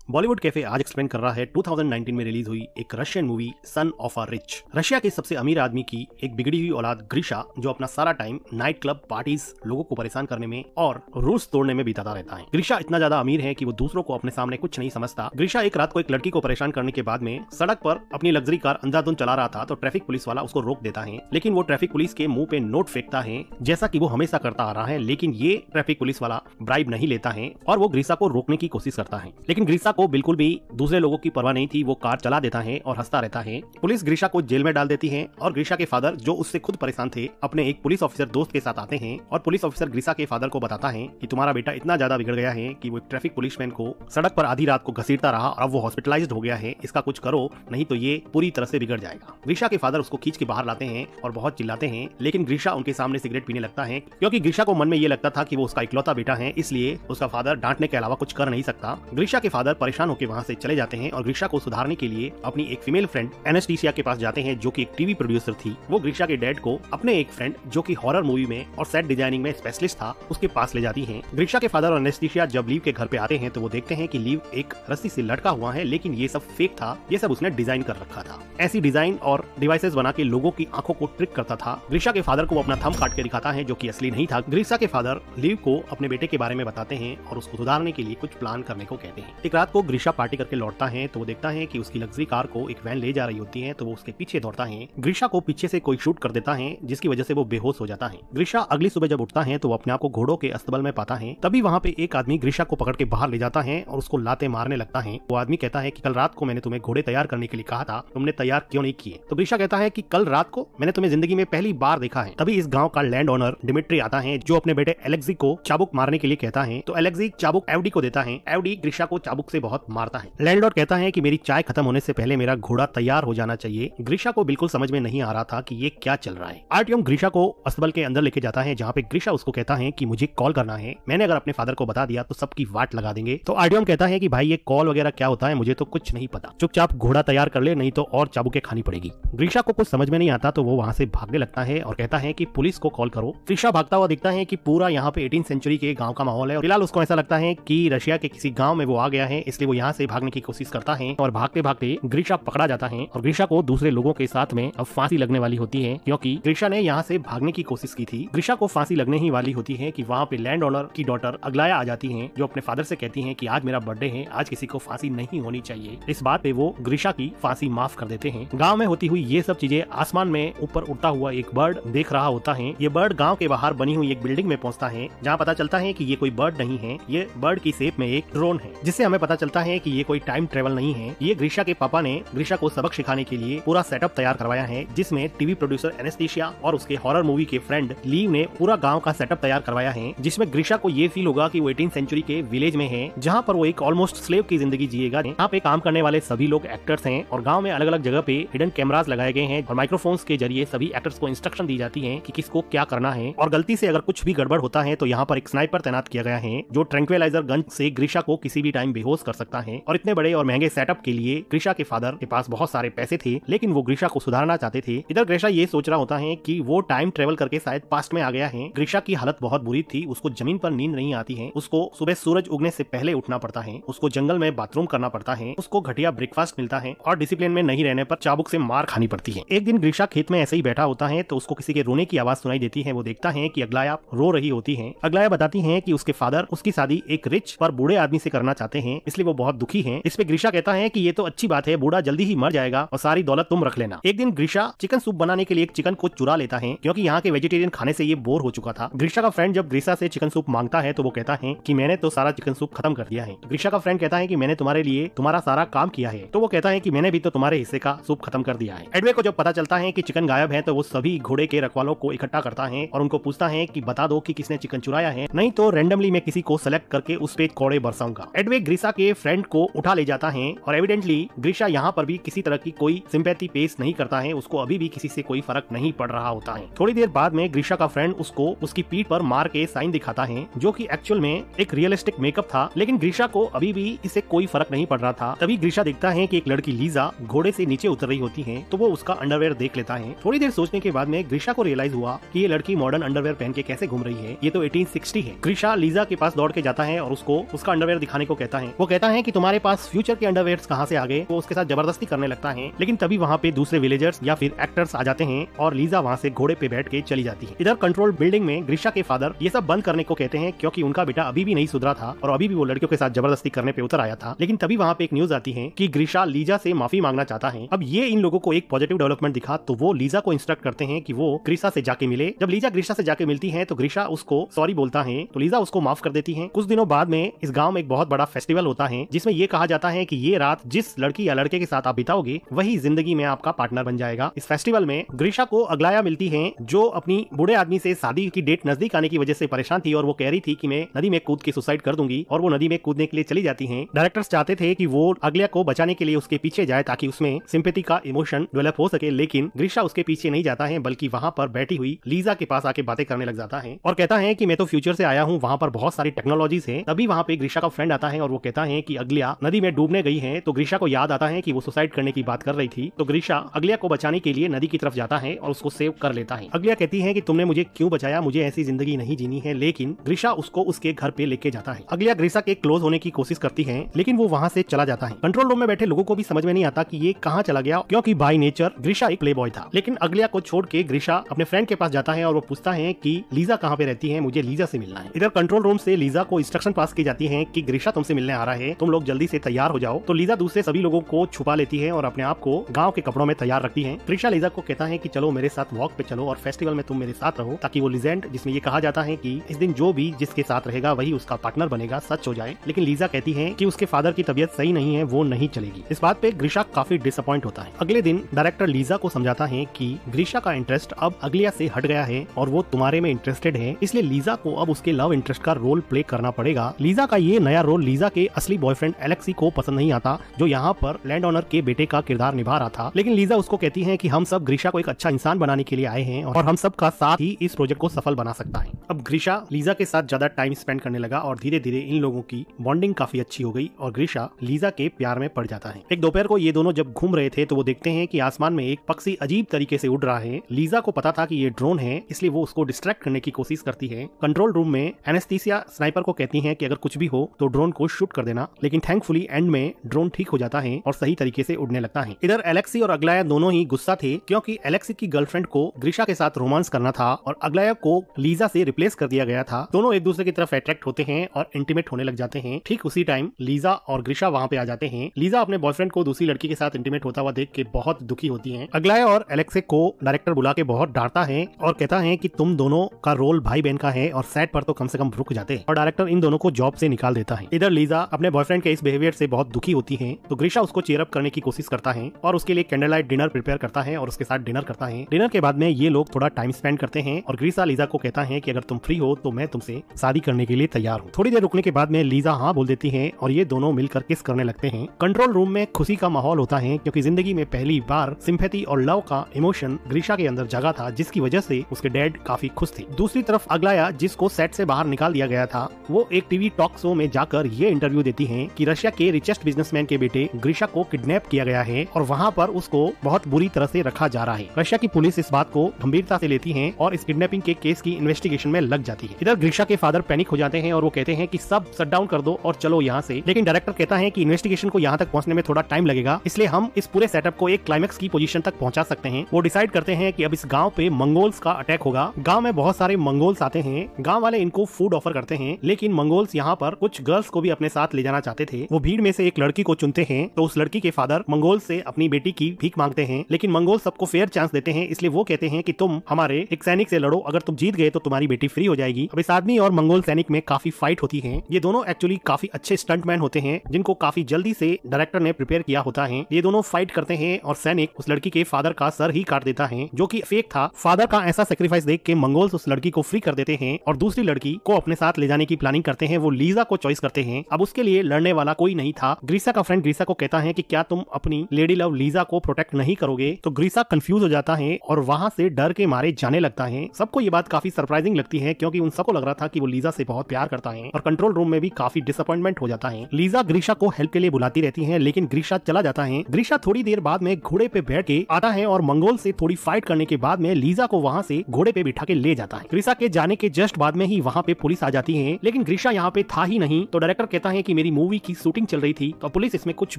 Bollywood cafe आज explain कर रहा है 2019 में रिलीज हुई एक Russian movie son of a rich. Russia के सबसे अमीर आदमी की एक बिगड़ी हुई औलाद ग्रीशा, जो अपना सारा टाइम नाइट क्लब पार्टीज, लोगों को परेशान करने में और रूल्स तोड़ने में बिताता रहता है। ग्रीशा इतना ज्यादा अमीर है कि वो दूसरों को अपने सामने कुछ नहीं समझता। ग्रीशा एक रात को एक लड़की को परेशान करने के बाद में सड़क पर अपनी लग्जरी कार अंधाधुंध चला रहा था तो ट्रैफिक पुलिस वाला उसको रोक देता है, लेकिन वो ट्रैफिक पुलिस के मुंह पे नोट फेंकता है जैसा कि वो हमेशा करता आ रहा है। लेकिन ये ट्रैफिक पुलिस वाला ब्राइब नहीं लेता है और वो ग्रीशा को रोकने की कोशिश करता है, लेकिन ग्रीशा को बिल्कुल भी दूसरे लोगों की परवाह नहीं थी। वो कार चला देता है और हंसता रहता है। पुलिस ग्रीशा को जेल में डाल देती है और ग्रीशा के फादर, जो उससे खुद परेशान थे, अपने एक पुलिस ऑफिसर दोस्त के साथ आते हैं और पुलिस ऑफिसर ग्रीशा के फादर को बताता है कि तुम्हारा बेटा इतना ज्यादा बिगड़ गया है कि वो एक ट्रैफिक पुलिसमैन को सड़क पर आधी रात को घसीटता रहा और अब वो हॉस्पिटलाइज्ड हो गया है। इसका कुछ करो, नहीं तो ये पूरी तरह से बिगड़ जाएगा। ग्रीशा के फादर उसको खींच के बाहर लाते हैं और बहुत चिल्लाते हैं, लेकिन ग्रीशा उनके सामने सिगरेट पीने लगता है क्योंकि ग्रीशा को मन में ये लगता था कि वो उसका इकलौता बेटा है, इसलिए उसका फादर डांटने के अलावा कुछ कर नहीं सकता। ग्रीशा के फादर परेशान होकर वहां से चले जाते हैं और ग्रीशा को सुधारने के लिए अपनी एक फीमेल फ्रेंड एनेस्थीसिया के पास जाते हैं, जो कि एक टीवी प्रोड्यूसर थी। वो ग्रीशा के डैड को अपने एक फ्रेंड, जो कि हॉरर मूवी में और सेट डिजाइनिंग में स्पेशलिस्ट था, उसके पास ले जाती हैं। ग्रीशा के फादर और एनेस्थीसिया जब लीव के घर पे आते हैं तो वो देखते हैं कि लीव एक रस्सी से लटका हुआ है, लेकिन ये सब फेक था, ये सब उसने डिजाइन कर रखा था। ऐसी डिजाइन और डिवाइसेस बना के लोगों की आंखों को ट्रिक करता था। ग्रीशा के फादर को अपना थंब काट के दिखाता है, जो कि असली नहीं था। ग्रीशा के फादर लीव को अपने बेटे के बारे में बताते हैं और उसको सुधारने के लिए कुछ प्लान करने को कहते हैं। एक रात को ग्रीशा पार्टी करके लौटता है तो वो देखता है कि उसकी लग्जरी कार को एक वैन ले जा रही होती है, तो वो उसके पीछे दौड़ता है। ग्रीशा को पीछे से कोई शूट कर देता है, जिसकी वजह से वो बेहोश हो जाता है। ग्रीशा अगली सुबह जब उठता है तो वो अपने आप को घोड़ों के अस्तबल में पाता है। तभी वहाँ पे एक आदमी ग्रीशा को पकड़ के बाहर ले जाता है और उसको लाते मारने लगता है। वो आदमी कहता है कि कल रात को मैंने तुम्हें घोड़े तैयार करने के लिए कहा था, तुमने तैयार क्यों नहीं किए? तो ग्रीशा कहता है कि कल रात को मैंने तुम्हें जिंदगी में पहली बार देखा है। तभी इस गाँव का लैंड ओनर डिमिट्री आता है, जो अपने बेटे एलेक्सी को चाबुक मारने के लिए कहता है। तो एलेक्सी चाबुक एवडी को देता है। एवडी ग्रीशा को चाबुक से बहुत मारता है। लैंडलॉर्ड कहता है कि मेरी चाय खत्म होने से पहले मेरा घोड़ा तैयार हो जाना चाहिए। ग्रीशा को बिल्कुल समझ में नहीं आ रहा था कि ये क्या चल रहा है। आर्टियम ग्रीशा को अस्तबल के अंदर लेके जाता है, जहाँ पे ग्रीशा उसको कहता है कि मुझे कॉल करना है, मैंने अगर अपने फादर को बता दिया तो सबकी वाट लगा देंगे। तो आर्टियम कहता है कि भाई ये कॉल वगैरह क्या होता है, मुझे तो कुछ नहीं पता, चुपचाप घोड़ा तैयार कर ले, नहीं तो और चाबुकें खानी पड़ेगी। ग्रीशा को कुछ समझ में नहीं आता तो वो वहाँ से भागने लगता है और कहता है कि पुलिस को कॉल करो। ग्रीशा भागता हुआ दिखता है कि पूरा यहाँ पे 18th सेंचुरी के गाँव का माहौल है। फिलहाल उसको ऐसा लगता है कि रशिया के किसी गाँव में वो आ गया है, इसलिए वो यहाँ से भागने की कोशिश करता है और भागते भागते ग्रीशा पकड़ा जाता है और ग्रीशा को दूसरे लोगों के साथ में अब फांसी लगने वाली होती है, क्योंकि ग्रीशा ने यहाँ से भागने की कोशिश की थी। ग्रीशा को फांसी लगने ही वाली होती है कि वहाँ पे लैंड ओनर की डॉटर अग्लाया आ जाती है, जो अपने फादर से कहती है कि आज मेरा बर्थडे है, आज किसी को फांसी नहीं होनी चाहिए। इस बात पे वो ग्रीशा की फांसी माफ कर देते हैं। गाँव में होती हुई ये सब चीजें आसमान में ऊपर उड़ता हुआ एक बर्ड देख रहा होता है। ये बर्ड गाँव के बाहर बनी हुई एक बिल्डिंग में पहुँचता है, जहाँ पता चलता है कि ये कोई बर्ड नहीं है, ये बर्ड की शेप में एक ड्रोन है, जिससे हमें पता चलता है कि ये कोई टाइम ट्रेवल नहीं है। ये ग्रीशा के पापा ने ग्रीशा को सबक सिखाने के लिए पूरा सेटअप तैयार करवाया है, जिसमें टीवी प्रोड्यूसर एनेस्थीसिया और उसके हॉरर मूवी के फ्रेंड लीव ने पूरा गांव का सेटअप तैयार करवाया है, जिसमें ग्रीशा को ये फील होगा कि वो 18th सेंचुरी के विलेज में है, जहां पर वो एक ऑलमोस्ट स्लेव की जिंदगी जिएगा। यहाँ पे काम करने वाले सभी लोग एक्टर्स हैं और गांव में अलग अलग जगह पे हिडन कैमरास लगाए गए हैं और माइक्रोफोन्स के जरिए सभी एक्टर्स को इंस्ट्रक्शन दी जाती है कि किसको क्या करना है, और गलती से अगर कुछ भी गड़बड़ होता है तो यहाँ पर एक स्नाइपर तैनात किया गया है, जो ट्रैंक्विलाइजर गन से ग्रीशा को किसी भी टाइम बेहोश कर सकता है। और इतने बड़े और महंगे सेटअप के लिए ग्रीशा के फादर के पास बहुत सारे पैसे थे, लेकिन वो ग्रीशा को सुधारना चाहते थे। इधर ग्रीशा ये सोच रहा होता है कि वो टाइम ट्रेवल करके शायद पास्ट में आ गया है। ग्रीशा की हालत बहुत बुरी थी, उसको जमीन पर नींद नहीं आती है, उसको सुबह सूरज उगने से पहले उठना पड़ता है, उसको जंगल में बाथरूम करना पड़ता है, उसको घटिया ब्रेकफास्ट मिलता है और डिसिप्लिन में नहीं रहने पर चाबुक से मार खानी पड़ती है। एक दिन ग्रीशा खेत में ऐसे ही बैठा होता है तो उसको किसी के रोने की आवाज सुनाई देती है। वो देखता है कि अग्लाया रो रही होती है। अग्लाया बताती है कि उसके फादर उसकी शादी एक रिच पर बूढ़े आदमी से करना चाहते हैं, इसलिए वो बहुत दुखी है। इस पे ग्रीशा कहता है कि ये तो अच्छी बात है, बूढ़ा जल्दी ही मर जाएगा और सारी दौलत तुम रख लेना। एक दिन ग्रीशा चिकन सूप बनाने के लिए एक चिकन को चुरा लेता है, क्योंकि यहाँ के वेजिटेरियन खाने से ये बोर हो चुका था। ग्रीशा का फ्रेंड जब ग्रीशा से चिकन सूप मांगता है तो वो कहता है कि मैंने तो सारा चिकन सूप खत्म कर दिया है। ग्रीशा का फ्रेंड कहता है कि मैंने तुम्हारे लिए तुम्हारा सारा काम किया है, तो वो कहता है कि मैंने भी तो तुम्हारे हिस्से का सूप खत्म कर दिया है। एडवे को जब पता चलता है कि चिकन गायब है तो वो सभी घोड़े के रखवालों को इकट्ठा करता है और उनको पूछता है कि बता दो कि किसने चिकन चुराया है, नहीं तो रैंडमली मैं किसी को सेलेक्ट करके उस पे कोड़े बरसाऊंगा। एडवे ग्रीशा के फ्रेंड को उठा ले जाता है और एविडेंटली ग्रीशा यहाँ पर भी किसी तरह की कोई सिंपैथी पेश नहीं करता है, उसको अभी भी किसी से कोई फर्क नहीं पड़ रहा होता है। थोड़ी देर बाद में ग्रीशा का फ्रेंड उसको उसकी पीठ पर मार के साइन दिखाता है, जो कि एक्चुअल में एक रियलिस्टिक मेकअप था, लेकिन ग्रीशा को अभी भी इससे कोई फर्क नहीं पड़ रहा था। तभी ग्रीशा देखता है कि एक लड़की लीजा घोड़े से नीचे नीचे उतर रही होती है तो वो उसका अंडरवेयर देख लेता है। थोड़ी देर सोचने के बाद में ग्रीशा को रियलाइज हुआ कि ये लड़की मॉडर्न अंडरवेयर पहन के कैसे घूम रही है, ये तो 1860 है। ग्रीशा लीजा के पास दौड़ के जाता है और उसको उसका अंडरवेयर दिखाने को कहता है। वो कहता है कि तुम्हारे पास फ्यूचर के अंडरवेयर कहाँ से आ गए। वो उसके साथ जबरदस्ती करने लगता है, लेकिन तभी वहाँ पे दूसरे विलेजर्स या फिर एक्टर्स आ जाते हैं और लीजा वहाँ से घोड़े पे बैठ के चली जाती है। इधर कंट्रोल बिल्डिंग में ग्रीशा के फादर ये सब बंद करने को कहते हैं क्योंकि उनका बेटा अभी भी नहीं सुधरा था और अभी भी वो लड़कियों के साथ जबरदस्ती करने पे उतर आया था। लेकिन तभी वहाँ पे एक न्यूज आती है कि ग्रीशा लीजा से माफी मांगना चाहता है। अब ये इन लोगों को एक पॉजिटिव डेवलपमेंट दिखा तो वो लीजा को इंस्ट्रक्ट करते हैं कि वो ग्रीशा से जाके मिले। जब लीजा ग्रीशा से जाके मिलती है तो ग्रीशा उसको सॉरी बोलता है तो लीजा उसको माफ कर देती है। कुछ दिनों बाद में इस गांव में एक बहुत बड़ा फेस्टिवल होता है जिसमें ये कहा जाता है कि ये रात जिस लड़की या लड़के के साथ आप बिताओगे वही जिंदगी में आपका पार्टनर बन जाएगा। इस फेस्टिवल में ग्रीशा को अगलाया मिलती है जो अपनी बूढ़े आदमी से शादी की डेट नजदीक आने की वजह से परेशान थी और वो कह रही थी कि मैं नदी में कूद के सुसाइड कर दूंगी और वो नदी में कूदने के लिए चली जाती है। डायरेक्टर्स चाहते थे कि वो अगलिया को बचाने के लिए उसके पीछे जाए ताकि उसमें सिंपैथी का इमोशन डेवलप हो सके, लेकिन ग्रीशा उसके पीछे नहीं जाता है बल्कि वहां पर बैठी हुई लीजा के पास आके बातें करने लग जाता है और कहता है कि मैं तो फ्यूचर से आया हूँ, वहाँ पर बहुत सारी टेक्नोलॉजीज है। तभी वहाँ पे ग्रीशा का फ्रेंड आता है और वो कहता है कि अगलिया नदी में डूबने गई है। तो ग्रीशा को याद आता है कि वो सुसाइड करने की बात कर रही थी। तो ग्रीशा अगलिया को बचाने के लिए नदी की तरफ जाता है और उसको सेव कर लेता है। अगलिया कहती है कि तुमने मुझे क्यों बचाया, मुझे ऐसी जिंदगी नहीं जीनी है, लेकिन ग्रीशा उसको उसके घर पे लेके जाता है। अगलिया ग्रीशा के क्लोज होने की कोशिश करती है लेकिन वो वहाँ से चला जाता है। कंट्रोल रूम में बैठे लोगों को भी समझ में नहीं आता कि ये कहाँ चला गया क्योंकि बाय नेचर ग्रीशा एक प्लेबॉय था। लेकिन अगलिया को छोड़ के ग्रीशा अपने फ्रेंड के पास जाता है और वो पूछता है कि लीजा कहाँ पे रहती है, मुझे लीजा से मिलना है। इधर कंट्रोल रूम से लीजा को इंस्ट्रक्शन पास की जाती है कि ग्रीशा तुमसे मिलने आ रहा है, तुम लोग जल्दी से तैयार हो जाओ। तो लीजा दूसरे सभी लोगों को छुपा लेती है और अपने आप को गांव के कपड़ों में तैयार रखती है। ग्रीशा लीजा को कहता है कि चलो मेरे साथ वॉक पे चलो और फेस्टिवल में तुम मेरे साथ रहो ताकि वो लीजेंड जिसमें ये कहा जाता है कि इस दिन जो भी जिसके साथ रहेगा वही उसका पार्टनर बनेगा सच हो जाए। लेकिन लीजा कहती है कि उसके फादर की तबीयत सही नहीं है, वो नहीं चलेगी। इस बात पे ग्रीशा काफी डिसअपॉइंट होता है। अगले दिन डायरेक्टर लीजा को समझाता है कि ग्रीशा का इंटरेस्ट अब अगलिया से हट गया है और वो तुम्हारे में इंटरेस्टेड है, इसलिए लीजा को अब उसके लव इंटरेस्ट का रोल प्ले करना पड़ेगा। लीजा का ये नया रोल लीजा के असली बॉयफ्रेंड एलेक्सी को पसंद नहीं आता जो यहाँ पर लैंड ओनर के बेटे का किरदार निभा रहा था। लेकिन लीजा उसको कहती है कि हम सब ग्रीशा को एक अच्छा इंसान बनाने के लिए आए हैं और हम सब का साथ ही इस प्रोजेक्ट को सफल बना सकता है। अब ग्रीशा लीजा के साथ ज्यादा टाइम स्पेंड करने लगा और धीरे धीरे इन लोगों की बॉन्डिंग काफी अच्छी हो गई और ग्रीशा लीजा के प्यार में पड़ जाता है। एक दोपहर को ये दोनों जब घूम रहे थे तो वो देखते हैं कि आसमान में एक पक्षी अजीब तरीके से उड़ रहा है। लीजा को पता था कि ये ड्रोन है इसलिए वो उसको डिस्ट्रैक्ट करने की कोशिश करती है। कंट्रोल रूम में एनेस्थीसिया स्नाइपर को कहती है कि अगर कुछ भी हो तो ड्रोन को शूट कर देना, लेकिन थैंकफुली एंड में ड्रोन ठीक हो जाता है और सही तरीके से उड़ने लगता है। इधर एलेक्सी और अगलाया दोनों ही गुस्सा थे क्योंकि एलेक्सी की गर्लफ्रेंड को ग्रीशा के साथ रोमांस करना था और अगलाया को लीजा से रिप्लेस कर दिया गया था। दोनों एक दूसरे की तरफ अट्रैक्ट होते हैं और इंटीमेट होने लग जाते हैं। ठीक उसी टाइम लीजा और ग्रीशा वहाँ पे आ जाते हैं। लीजा अपने बॉयफ्रेंड को दूसरी लड़की के साथ इंटीमेट होता हुआ देख के बहुत दुखी होती है। अगलाया और एलेक्सी को डायरेक्टर बुला के बहुत डांटता है और कहता है कि तुम दोनों का रोल भाई बहन का है और सेट पर तो कम से कम रुक जाते हैं और डायरेक्टर इन दोनों को जॉब से निकाल देता है। इधर लीजा अपने बॉयफ्रेंड के इस बिहेवियर से बहुत दुखी होती है तो ग्रीशा उसको चीयर अप करने की कोशिश करता है और उसके लिए कैंडल लाइट डिनर प्रिपेयर करता है और उसके साथ डिनर करता है। डिनर के बाद में ये लोग थोड़ा टाइम स्पेंड करते हैं और ग्रीशा लीजा को कहता है कि अगर तुम फ्री हो तो मैं तुमसे शादी करने के लिए तैयार हूँ। थोड़ी देर रुकने के बाद में लीजा हाँ बोल देती है और ये दोनों मिलकर किस करने लगते हैं। कंट्रोल रूम में खुशी का माहौल होता है क्योंकि जिंदगी में पहली बार सिंपैथी और लव का इमोशन ग्रीशा के अंदर जगा था जिसकी वजह से उसके डैड काफी खुश थे। दूसरी तरफ अगलाया जिसको सेट से बाहर निकाल दिया गया था वो एक टीवी टॉक शो में जाकर ये इंटरव्यू देती है कि रशिया के रिचेस्ट बिजनेसमैन के बेटे ग्रीशा को किडनैप किया गया है और वहाँ पर उसको बहुत बुरी तरह से रखा जा रहा है। रशिया की पुलिस इस बात को गंभीरता से लेती है और इस किडनैपिंग के केस की इन्वेस्टिगेशन में लग जाती है। इधर ग्रीशा के फादर पैनिक हो जाते हैं और वो कहते हैं कि सब शट डाउन कर दो और चलो यहाँ से। लेकिन डायरेक्टर कहता है कि इन्वेस्टिगेशन को यहाँ तक पहुँचने में थोड़ा टाइम लगेगा, इसलिए हम इस पूरे सेटअप को एक क्लाइमेक्स की पोजीशन तक पहुँचा सकते हैं। वो डिसाइड करते हैं कि अब इस गाँव पे मंगोल्स का अटैक होगा। गाँव में बहुत सारे मंगोल्स आते हैं। गाँव वाले इनको फूड ऑफर करते हैं लेकिन मंगोल्स यहाँ पर कुछ गर्ल्स को भी अपने साथ ले जाना चाहते थे। वो भीड़ में से एक लड़की को चुनते हैं तो उस लड़की के फादर मंगोल से अपनी बेटी की भीख मांगते हैं लेकिन मंगोल सबको फेयर चांस देते हैं, इसलिए वो कहते हैं कि तुम हमारे एक सैनिक से लड़ो, अगर तुम जीत गए तो तुम्हारी बेटी फ्री हो जाएगी। अब इस आदमी और मंगोल सैनिक में काफी फाइट होती है। ये दोनों एक्चुअली काफी अच्छे स्टंटमैन होते हैं जिनको काफी जल्दी से डायरेक्टर ने प्रिपेयर किया होता है। ये दोनों फाइट करते हैं और सैनिक उस लड़की के फादर का सर ही काट देता है जो कि फेक था। फादर का ऐसा सेक्रीफाइस देख के मंगोल्स उस लड़की को फ्री कर देते हैं और दूसरी लड़की को अपने साथ ले जाने की प्लानिंग करते हैं। वो लीजा को चॉइस करते हैं। अब उसके लिए लड़ने वाला कोई नहीं था। ग्रीशा का फ्रेंड ग्रीशा को कहता है कि क्या तुम अपनी लेडी लव लीजा को प्रोटेक्ट नहीं करोगे? तो ग्रीशा कंफ्यूज हो जाता है और वहां से डर के मारे जाने लगता है। सबको ये बात काफी सरप्राइजिंग लगती है क्योंकि उन सबको लग रहा था कि वो लीजा से बहुत प्यार करता है और कंट्रोल रूम में भी काफी डिसअपॉइंटमेंट हो जाता है। लीजा ग्रीशा को हेल्प के लिए बुलाती रहती है लेकिन ग्रीशा चला जाता है। ग्रीशा थोड़ी देर बाद में घोड़े पे बैठ के आता है और मंगोल से थोड़ी फाइट करने के बाद में लीजा को वहाँ से घोड़े पे बिठा के ले जाता है। ग्रीसा के जाने के जस्ट बाद में ही वहाँ पे पुलिस आ जाती है, लेकिन ग्रीसा यहाँ पे था ही नहीं। तो डायरेक्टर कहता है कि मेरी मूवी की शूटिंग चल रही थी तो पुलिस इसमें कुछ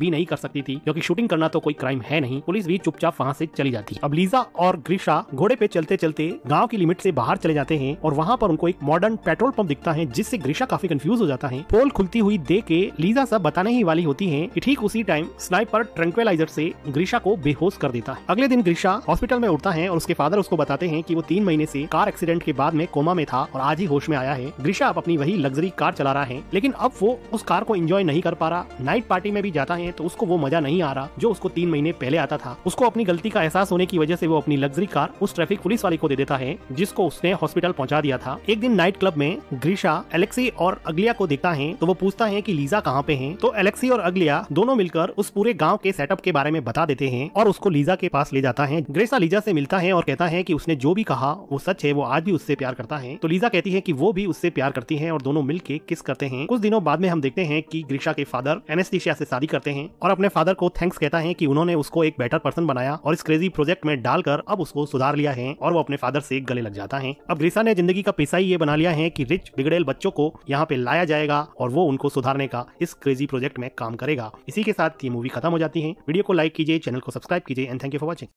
भी नहीं कर सकती थी, क्योंकि शूटिंग करना तो कोई क्राइम है नहीं। पुलिस भी चुपचाप वहाँ से चली जाती। अब लीजा और ग्रीसा घोड़े पे चलते चलते गाँव की लिमिट से बाहर चले जाते हैं और वहाँ पर उनको एक मॉडर्न पेट्रोल पंप दिखता है, जिससे ग्रीसा काफी कंफ्यूज हो जाता है। पोल खुलती हुई देख के लीजा सब बताने ही वाली होती है कि ठीक उसी टाइम स्नाइपर ट्रैंक्विलाइजर से ग्रीसा को बेहोश कर देता है। अगले दिन ग्रीसा हॉस्पिटल में उठता है और उसके फादर उसको बताते हैं कि वो 3 महीने से कार एक्सीडेंट के बाद में कोमा में था और आज ही होश में आया है। ग्रीसा अब अपनी वही लग्जरी कार चला रहा है, लेकिन अब वो उस कार को एंजॉय नहीं कर पा रहा। नाइट पार्टी में भी जाता है तो उसको वो मजा नहीं आ रहा जो उसको 3 महीने पहले आता था। उसको अपनी गलती का एहसास होने की वजह से वो अपनी लग्जरी कार उस ट्रैफिक पुलिस वाले को दे देता है, जिसको उसने हॉस्पिटल पहुंचा दिया था। एक दिन नाइट क्लब में ग्रीसा एलेक्सी और अगलिया को देखता है तो वो पूछता है कि लीजा कहाँ पे है। तो एलेक्सी और अगलिया दोनों मिलकर उस पूरे गांव के सेटअप के बारे में बता देते हैं और उसको लीजा के पास ले जाता है। ग्रीसा लीजा से मिलता है और कहता है कि उसने जो भी कहा वो सच है, वो आज भी उससे प्यार करता है। तो लीजा कहती है कि वो भी उससे प्यार करती है और दोनों मिलके किस करते हैं। कुछ दिनों बाद में हम देखते हैं कि ग्रीसा के फादर एनेस्थीसिया से शादी करते हैं और अपने फादर को थैंक्स कहता है कि उन्होंने उसको एक बेटर पर्सन बनाया और इस क्रेजी प्रोजेक्ट में डालकर अब उसको सुधार लिया है, और वो अपने फादर से गले लग जाता है। अब ग्रीसा ने जिंदगी का पेशा ही ये बना लिया है कि रिच बिगड़ेल बच्चों को यहाँ पे लाया जाएगा और वो उनको सुधारने का इस क्रेजी प्रोजेक्ट में काम करेगा। इसी के साथ ये मूवी खत्म हो जाती है। वीडियो को लाइक कीजिए, चैनल को सब्सक्राइब कीजिए and thank you for watching.